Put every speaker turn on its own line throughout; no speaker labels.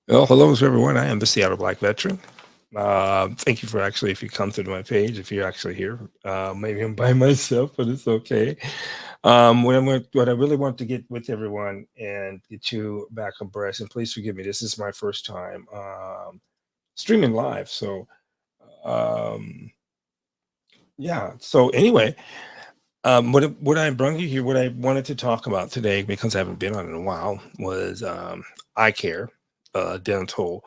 Well, hello to everyone. I am the Seattle Black Veteran. Thank you for actually, if you come to my page, if you're actually here, maybe I'm by myself, but it's okay. What I really want to get with everyone and get you back abreast, and please forgive me, this is my first time streaming live. Um, yeah. So anyway, what I brought you here, what I wanted to talk about today, because I haven't been on in a while, was eye care, dental,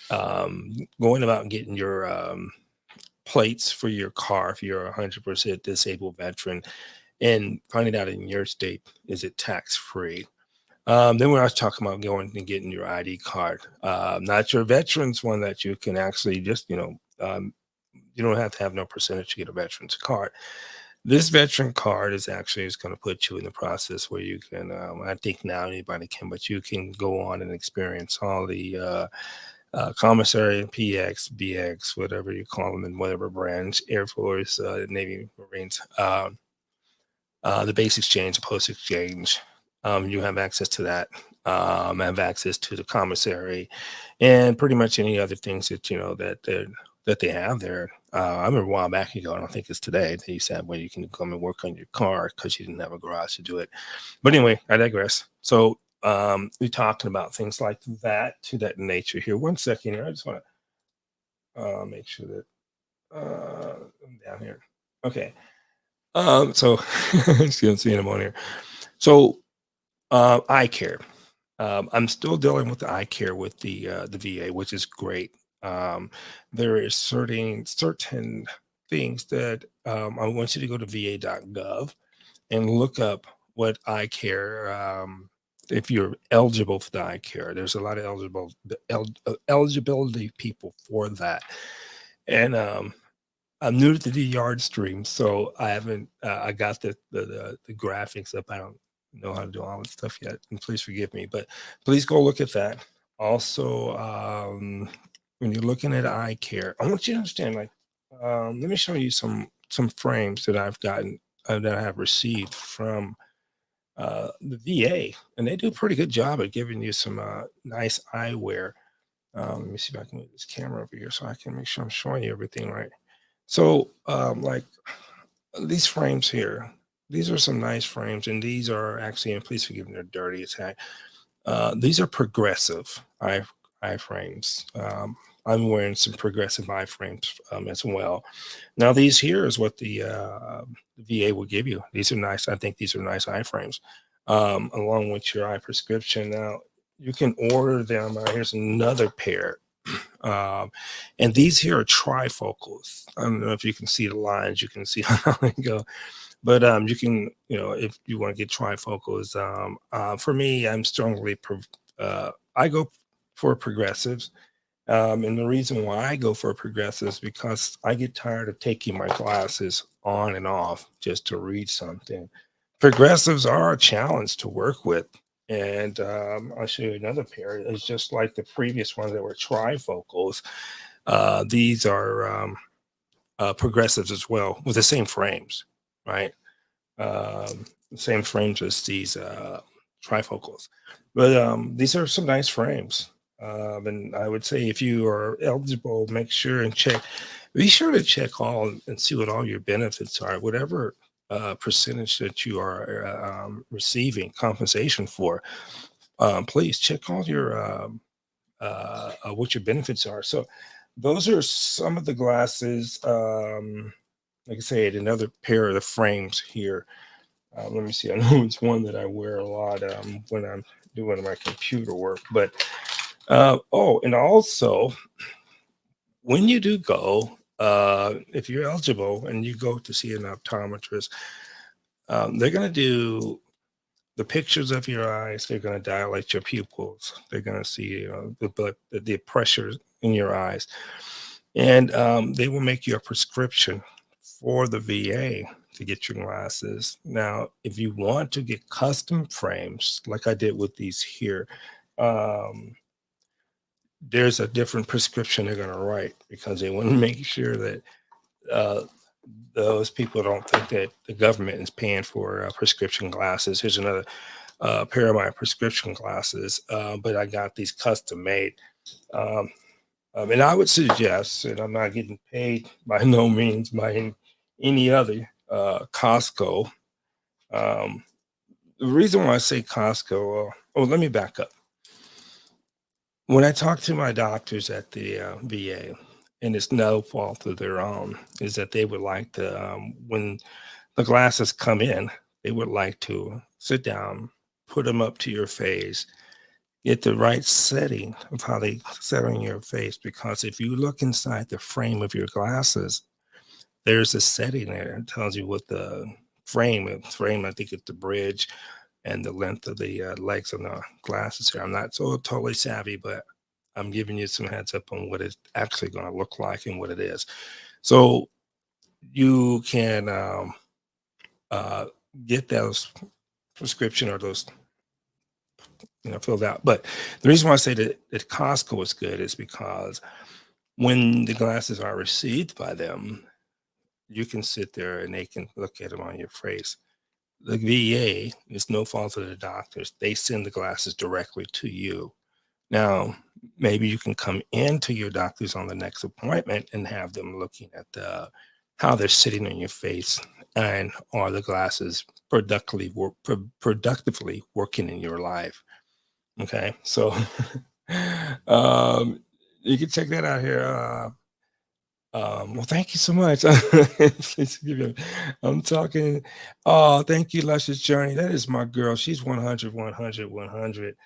going about getting your plates for your car if you're a 100% disabled veteran, and finding out in your state, is it tax free. Then when I was talking about going and getting your ID card, not your veterans one that you can actually just, you don't have to have no percentage to get a veterans card. This veteran card is going to put you in the process where you can, I think now anybody can, but you can go on and experience all the commissary, PX, BX, whatever you call them, in whatever branch, Air Force, Navy, Marines, the base exchange, the post exchange. You have access to that. Have access to the commissary, and pretty much any other things that that they have there. I remember a while back ago. I don't think it's today. They used to have where you can come and work on your car because you didn't have a garage to do it. But anyway, I digress. So we're talking about things like that to that nature here. One second here. I just want to make sure that I'm down here. Okay. So still seeing them on here. So eye care. I'm still dealing with the eye care with the VA, which is great. Um, there is certain things that I want you to go to va.gov and look up what eye care. If you're eligible for the eye care, there's a lot of eligibility people for that, and I'm new to the yard stream, so I haven't. I got the graphics up. I don't know how to do all this stuff yet, and please forgive me. But please go look at that. Also, when you're looking at eye care, I want you to understand. Like, let me show you some frames that I've gotten that I have received from the VA, and they do a pretty good job at giving you some nice eyewear. Let me see if I can move this camera over here so I can make sure I'm showing you everything right. So, like these frames here, these are some nice frames, and these are actually, and please forgive me, they're dirty as heck. These are progressive iframes. I'm wearing some progressive iframes as well. Now, these here is what the VA will give you. These are nice. I think these are nice iframes, along with your eye prescription. Now, you can order them. Here's another pair. Um, and these here are trifocals. I don't know if you can see the lines. You can see how they go, but you can, if you want to get trifocals. For me, I go for progressives, and the reason why I go for progressives is because I get tired of taking my glasses on and off just to read something. Progressives are a challenge to work with. And I'll show you another pair. It's just like the previous ones that were trifocals. These are progressives as well with the same frames, right? Same frames as these trifocals. But these are some nice frames. And I would say if you are eligible, make sure and check. Be sure to check all and see what all your benefits are. Whatever percentage that you are receiving compensation for, please check all your what your benefits are. So those are some of the glasses. Like I said, another pair of the frames here. Let me see. I know it's one that I wear a lot when I'm doing my computer work. But oh, and also when you do go, if you're eligible and you go to see an optometrist, they're going to do the pictures of your eyes. They're going to dilate your pupils. They're going to see the blood, the pressure in your eyes, and they will make you a prescription for the VA to get your glasses. Now, if you want to get custom frames, like I did with these here, um, there's a different prescription they're going to write because they want to make sure that uh, those people don't think that the government is paying for prescription glasses. Here's another pair of my prescription glasses, but I got these custom made. Um, and I would suggest, and I'm not getting paid by no means by any other Costco. Um, the reason why I say Costco, oh, let me back up. When I talk to my doctors at the VA, and it's no fault of their own, is that they would like to, when the glasses come in, they would like to sit down, put them up to your face, get the right setting of how they set on your face. Because if you look inside the frame of your glasses, there's a setting there. It tells you what the frame, I think it's the bridge and the length of the legs on the glasses here. I'm not so totally savvy, but I'm giving you some heads up on what it's actually going to look like and what it is. So you can uh, get those prescription or those filled out. But the reason why I say that Costco is good is because when the glasses are received by them, you can sit there and they can look at them on your face. The VA is no fault of the doctors. They send the glasses directly to you. Now, maybe you can come into your doctors on the next appointment and have them looking at how they're sitting on your face and are the glasses productively working in your life. Okay, so um, you can check that out here. Well, thank you so much. Please give me I'm talking. Oh, thank you, Luscious Journey. That is my girl. She's 100, 100, 100.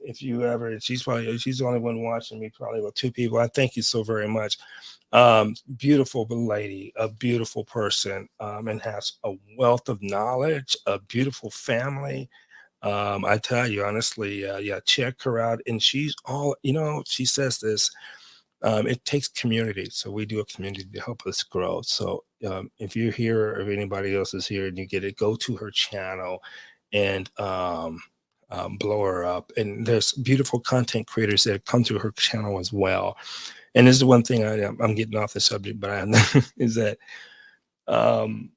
If you ever, she's the only one watching me, probably with two people. I thank you so very much. Beautiful lady, a beautiful person, and has a wealth of knowledge, a beautiful family. I tell you honestly, yeah, check her out. And she's all, she says this, it takes community. So we do a community to help us grow. So if you're here or if anybody else is here and you get it, go to her channel and blow her up. And there's beautiful content creators that come to her channel as well. And this is one thing I'm getting off the subject, but is that um,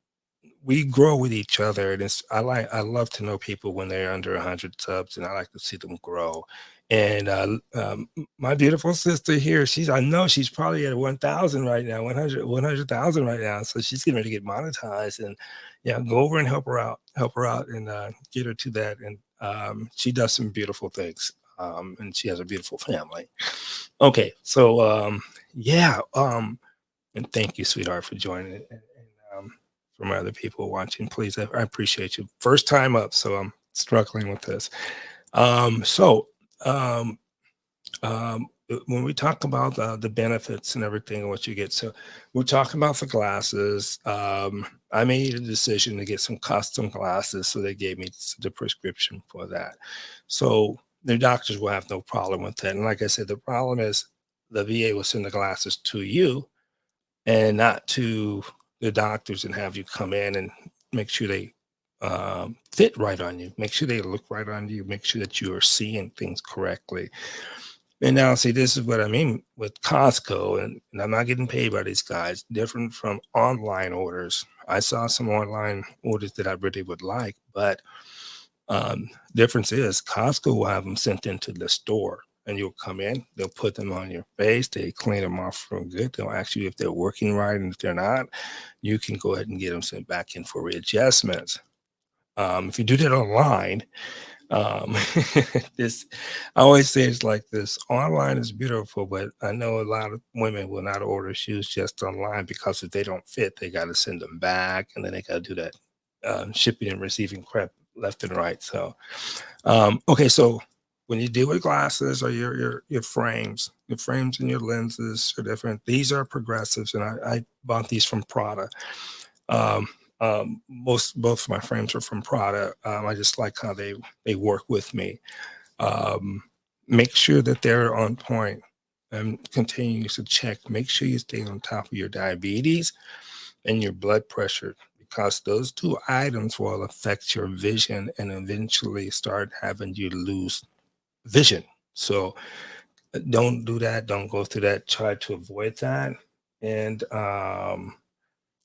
we grow with each other, and I love to know people when they're under 100 subs, and I like to see them grow. And my beautiful sister here, I know she's probably at 1,000 right now, 100,000 right now. So she's getting ready to get monetized, and yeah, go over and help her out, and get her to that. And she does some beautiful things, and she has a beautiful family. Okay, so yeah, and thank you, sweetheart, for joining. And for my other people watching, please, I appreciate you. First time up, so I'm struggling with this. So um, when we talk about the benefits and everything and what you get, so we're talking about the glasses. I made a decision to get some custom glasses, so they gave me the prescription for that. So the doctors will have no problem with that. And like I said, the problem is the VA will send the glasses to you and not to the doctors and have you come in and make sure they fit right on you, make sure they look right on you, make sure that you are seeing things correctly. And now, see, this is what I mean with Costco, and I'm not getting paid by these guys, different from online orders. I saw some online orders that I really would like, but difference is Costco will have them sent into the store and you'll come in, they'll put them on your face, they clean them off from good. They'll ask you if they're working right, and if they're not, you can go ahead and get them sent back in for readjustments. If you do that online, um, this I always say it's like this. Online is beautiful, but I know a lot of women will not order shoes just online because if they don't fit, they got to send them back, and then they got to do that shipping and receiving crap left and right. So, okay, so when you deal with glasses or your frames and your lenses are different. These are progressives, and I bought these from Prada. Um, most both of my frames are from Prada. I just like how they work with me. Um, Make sure that they're on point and continue to check. Make sure you stay on top of your diabetes and your blood pressure, because those two items will affect your vision and eventually start having you lose vision. So don't do that. Don't go through that. Try to avoid that. And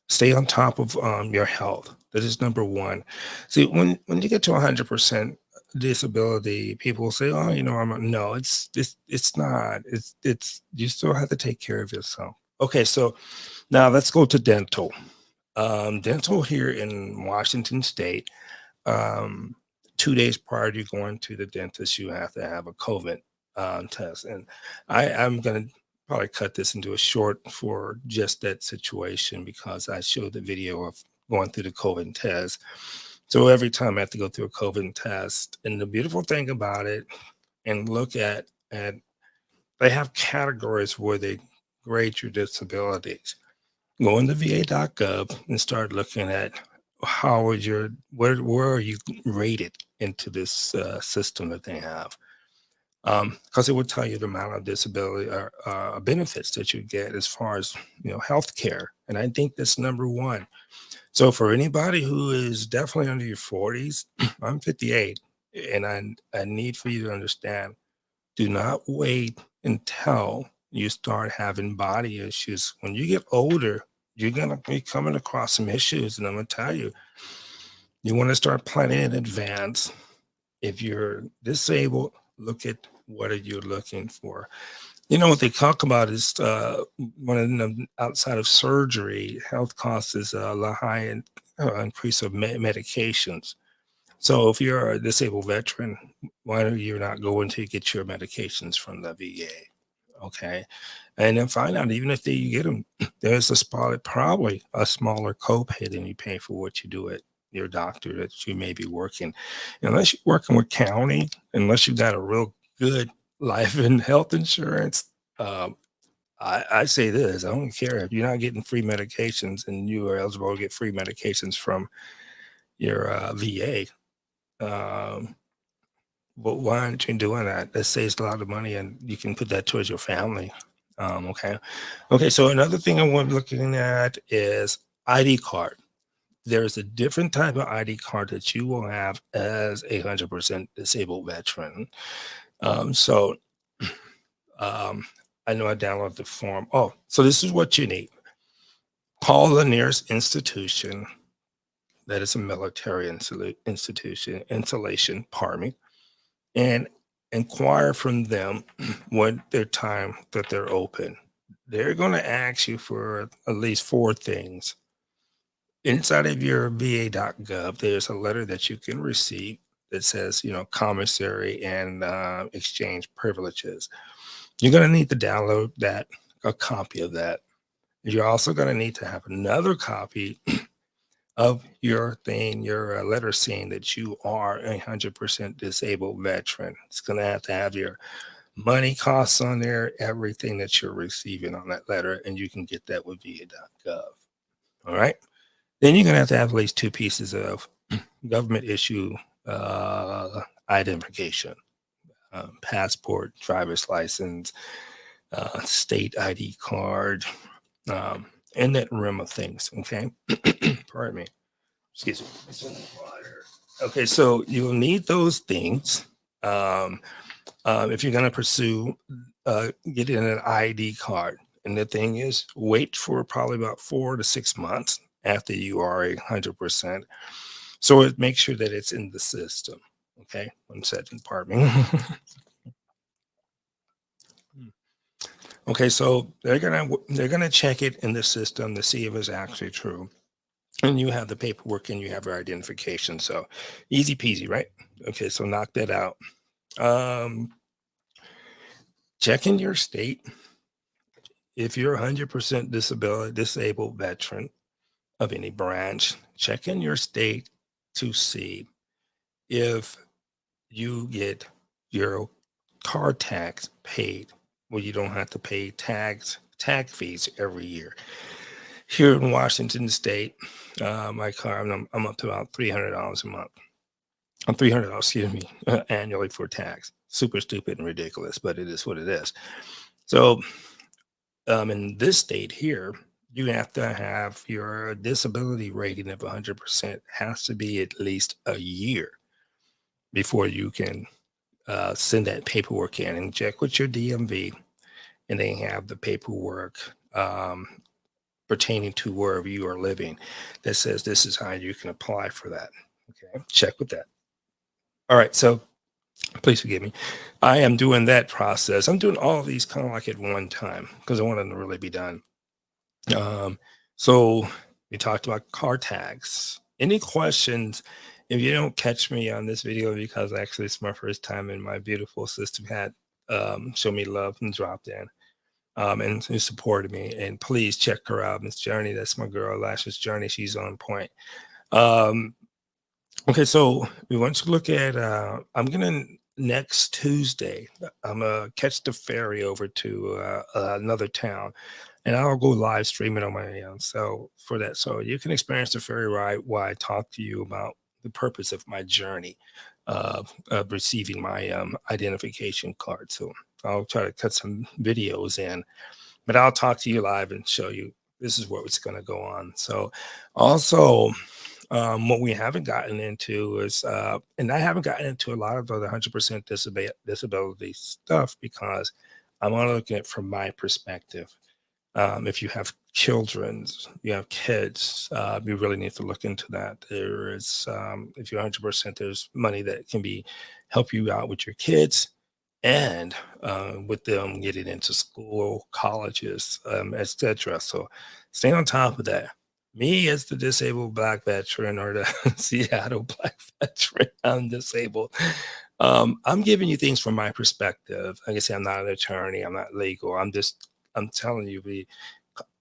stay on top of your health. That is number one. See, when you get to 100%, disability, people will say, "Oh, no, it's not. It's you still have to take care of yourself." Okay, so now let's go to dental. Dental here in Washington State, um, 2 days prior to going to the dentist, you have to have a COVID test. And I'm going to probably cut this into a short for just that situation because I showed the video of going through the COVID test. So every time I have to go through a COVID test. And the beautiful thing about it, and look at they have categories where they grade your disabilities. Go into va.gov and start looking at how is your where are you rated into this system that they have, because it would tell you the amount of disability or benefits that you get as far as health care, and I think that's number one. So for anybody who is definitely under your 40s, I'm 58, and I need for you to understand, do not wait until you start having body issues. When you get older, you're going to be coming across some issues. And I'm going to tell you, you want to start planning in advance. If you're disabled, look at what are you looking for. What they talk about is one of them outside of surgery, health costs is a high increase of medications. So if you're a disabled veteran, why do you not go in to get your medications from the VA? Okay. And then find out, even if you get them, there's a spot, probably a smaller copay than you pay for what you do at your doctor that you may be working. Unless you're working with county, unless you got a real good life and health insurance, um, I say this, I don't care if you're not getting free medications and you are eligible to get free medications from your VA. Um, but why aren't you doing that? That saves a lot of money, and you can put that towards your family. Okay. Okay. So another thing I want looking at is ID card. There's a different type of ID card that you will have as a 100% disabled veteran. So I know I downloaded the form. Oh, so this is what you need. Call the nearest institution that is a military institution, installation, pardon me, and inquire from them what their time that they're open. They're going to ask you for at least four things. Inside of your va.gov, there's a letter that you can receive that says, commissary and exchange privileges. You're going to need to download that, a copy of that. You're also going to need to have another copy of your thing, your letter saying that you are a 100% disabled veteran. It's going to have your money costs on there, everything that you're receiving on that letter, and you can get that with va.gov. All right. Then you're going to have at least two pieces of government issue identification, passport, driver's license, state ID card, and that realm of things. Okay. Pardon me. Excuse me. Okay, so you'll need those things if you're going to pursue getting an ID card. And the thing is, wait for probably about 4 to 6 months after you are 100%. So it makes sure that it's in the system. Okay, 1 second, pardon me. Okay, so they're gonna check it in the system to see if it's actually true. And you have the paperwork and you have your identification. So easy peasy, right? Okay, so knock that out. Um, check in your state. If you're 100% disabled veteran of any branch, check in your state to see if you get your car tax paid, where you don't have to pay tag fees every year. Here in Washington State, my car, I'm up to about $300 a month. I'm $300, excuse me, annually for tax. Super stupid and ridiculous, but it is what it is. So, in this state here, you have to have your disability rating of 100% has to be at least a year before you can send that paperwork in and check with your DMV, and they have the paperwork pertaining to wherever you are living that says this is how you can apply for that. Okay, check with that. All right, so please forgive me. I am doing that process. I'm doing all of these kind of like at one time because I want them to really be done. Um, so we talked about car tags. Any questions? If you don't catch me on this video because actually it's my first time and my beautiful sister had show me love and dropped in and who supported me. And please check her out, Miss Journey. That's my girl, Lashes Journey. She's on point. Um, Okay, so we want to look at I'm gonna next Tuesday, I'm gonna catch the ferry over to another town and I'll go live stream it on my own. So for that, so you can experience the ferry ride while I talk to you about the purpose of my journey of receiving my identification card. So I'll try to cut some videos in, but I'll talk to you live and show you this is what's gonna go on. So also what we haven't gotten into is, and I haven't gotten into a lot of the 100% disability stuff because I'm only looking at it from my perspective. If you have children, you have kids, you really need to look into that. There is, if you're 100%, there's money that can be help you out with your kids and with them getting into school, colleges, etc. So stay on top of that. Me as the disabled black veteran or the Seattle black veteran, I'm disabled. I'm giving you things from my perspective. Like I say, I'm not an attorney, I'm not legal. I'm telling you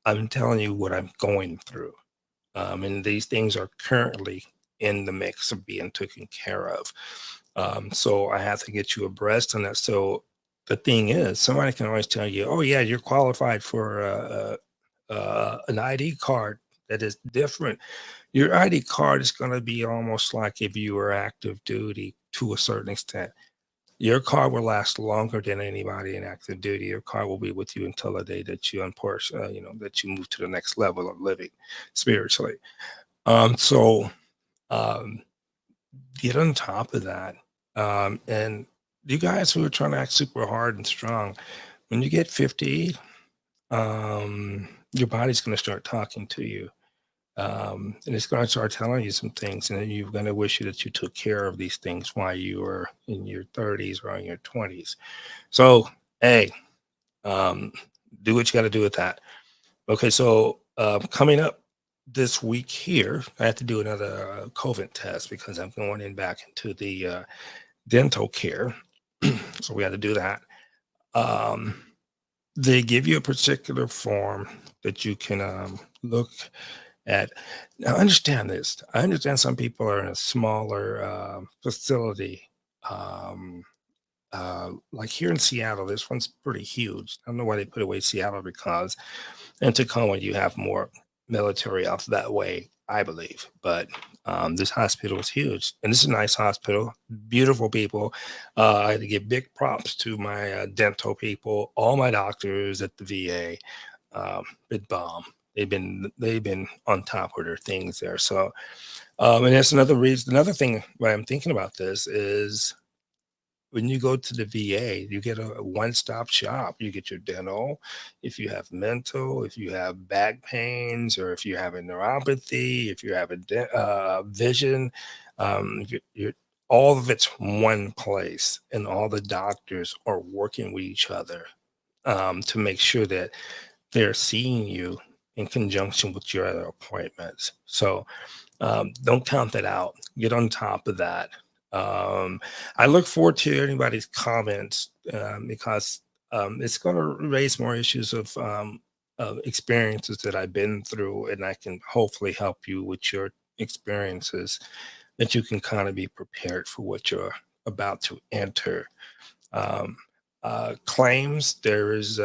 I'm telling you what I'm going through. And these things are currently in the mix of being taken care of. So I have to get you abreast on that. So the thing is, somebody can always tell you, "Oh yeah, you're qualified for an ID card that is different." Your ID card is going to be almost like if you were active duty to a certain extent. Your car will last longer than anybody in active duty. Your car will be with you until the day that you unfortunately, that you move to the next level of living spiritually. So um, get on top of that. And you guys who are trying to act super hard and strong, when you get 50, your body's going to start talking to you. And it's going to start telling you some things, and then you're going to wish you that you took care of these things while you were in your 30s or in your 20s. So, hey, um, do what you got to do with that. Okay, so coming up this week here, I have to do another COVID test because I'm going in back into the dental care. So we had to do that. Um, they give you a particular form that you can look at. Now, understand this. I understand some people are in a smaller facility. Um, like here in Seattle, this one's pretty huge. I don't know why they put away Seattle because in Tacoma you have more military out that way, I believe. But this hospital is huge, and this is a nice hospital, beautiful people. I had to give big props to my dental people, all my doctors at the VA. Big bomb. They've been on top of their things there. So, and that's another reason. Another thing why I'm thinking about this is when you go to the VA, you get a one-stop shop. You get your dental, if you have mental, if you have back pains, or if you have a neuropathy, if you have a vision, you're all of it's one place, and all the doctors are working with each other to make sure that they're seeing you in conjunction with your other appointments. So don't count that out. Get on top of that. Um, I look forward to anybody's comments because it's going to raise more issues of experiences that I've been through, and I can hopefully help you with your experiences that you can kind of be prepared for what you're about to enter. Um, claims, there is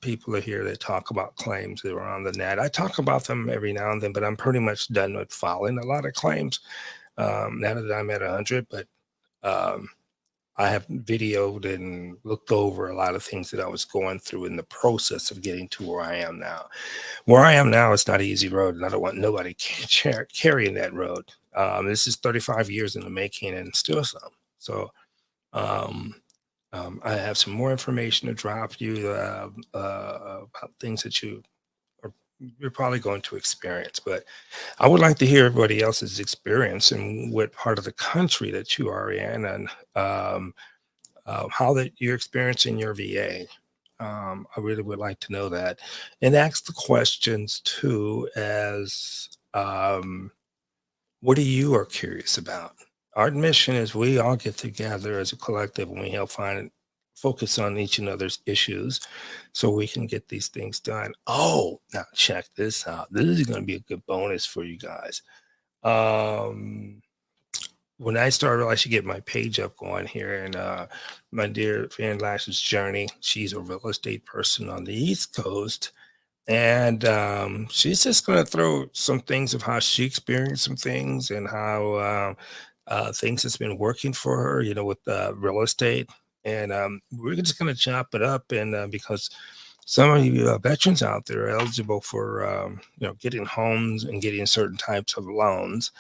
people are here that talk about claims that are on the net. I talk about them every now and then, but I'm pretty much done with filing a lot of claims now that I'm at 100. But um, I have videoed and looked over a lot of things that I was going through in the process of getting to where I am now. Where I am now is not an easy road, and I don't want nobody carrying that road. This is 35 years in the making and still some. So um, I have some more information to drop you about things that you are you're probably going to experience. But I would like to hear everybody else's experience and what part of the country that you are in, and um, how that you're experiencing your VA. I really would like to know that, and ask the questions too as what are you are curious about? Our mission is we all get together as a collective and we help find focus on each and other's issues so we can get these things done. Oh, now check this out. This is going to be a good bonus for you guys. Um, when I started, I should get my page up going here. And my dear friend Lash's Journey, she's a real estate person on the East Coast, and she's just going to throw some things of how she experienced some things and how things has been working for her, with real estate. And we're just going to chop it up. And because some of you veterans out there are eligible for, getting homes and getting certain types of loans.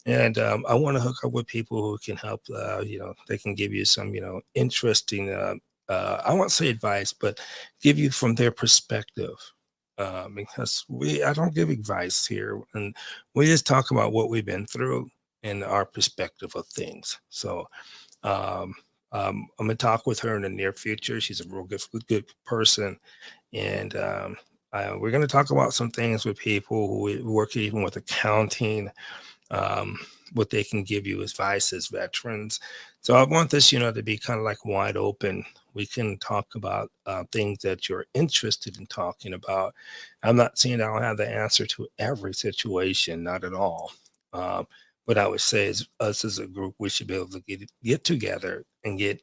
And I want to hook up with people who can help. They can give you some, interesting. I won't say advice, but give you from their perspective. Because I don't give advice here, and we just talk about what we've been through and our perspective of things. So um, I'm gonna talk with her in the near future. She's a real good person, and we're gonna talk about some things with people who work even with accounting, um, what they can give you advice as veterans. So I want this, to be kind of like wide open. We can talk about things that you're interested in talking about. I'm not saying I don't have the answer to every situation, not at all. Um, what I would say is, us as a group, we should be able to get together and get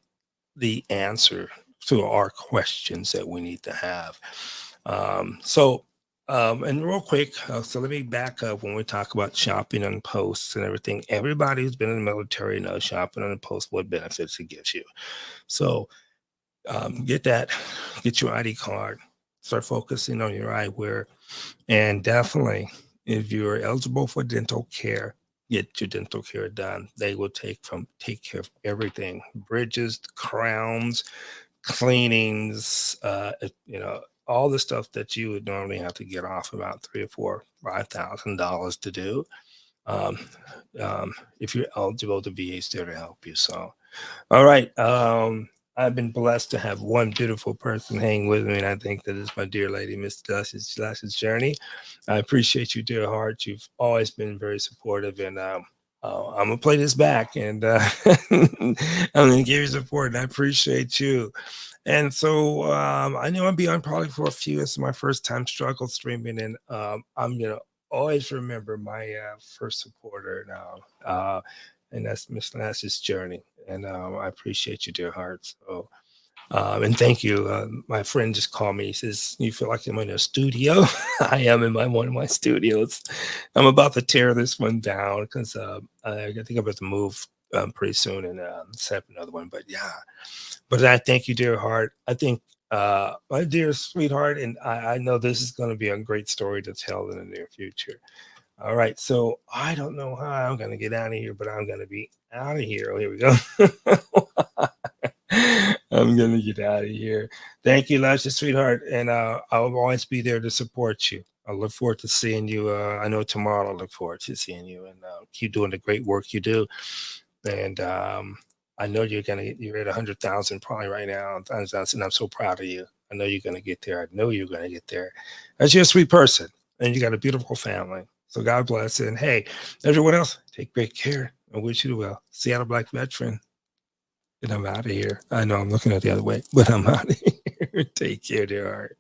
the answer to our questions that we need to have. And real quick, so let me back up when we talk about shopping on posts and everything. Everybody who's been in the military knows shopping on a post, what benefits it gives you. So get that, get your ID card, start focusing on your eyewear, and definitely, if you're eligible for dental care, get your dental care done. They will take care of everything: bridges, crowns, cleanings, all the stuff that you would normally have to get off about 3 or 4, $5,000 to do. Um, if you're eligible, the VA is there to help you. So, all right. I've been blessed to have one beautiful person hang with me, and I think that is my dear lady, Miss Dash's Journey. I appreciate you, dear heart. You've always been very supportive, and I'm gonna play this back, and I'm gonna give you support, and I appreciate you. And so I know I'll be on probably for a few. It's my first time struggle streaming, and I'm gonna always remember my first supporter now, and that's Miss Nash's Journey. And I appreciate you, dear heart. So, and thank you. My friend just called me. He says, "You feel like I'm in a studio?" I am in one of my studios. I'm about to tear this one down because I think I'm about to move pretty soon and set up another one. But yeah, but I thank you, dear heart. I think, my dear sweetheart, and I know this is going to be a great story to tell in the near future. All right, so I don't know how I'm going to get out of here, but I'm going to be out of here. Oh, here we go. I'm going to get out of here. Thank you, Lasha, sweetheart, and I'll always be there to support you. I look forward to seeing you. I know tomorrow I look forward to seeing you, and keep doing the great work you do. And I know you're at 100,000 probably right now, and I'm so proud of you. I know you're gonna get there. I know you're gonna get there. As you're a sweet person, and you got a beautiful family. So God bless. And hey, everyone else, take great care. I wish you the well. Seattle Black Veteran, and I'm out of here. I know I'm looking at the other way, but I'm out of here. Take care, dear heart.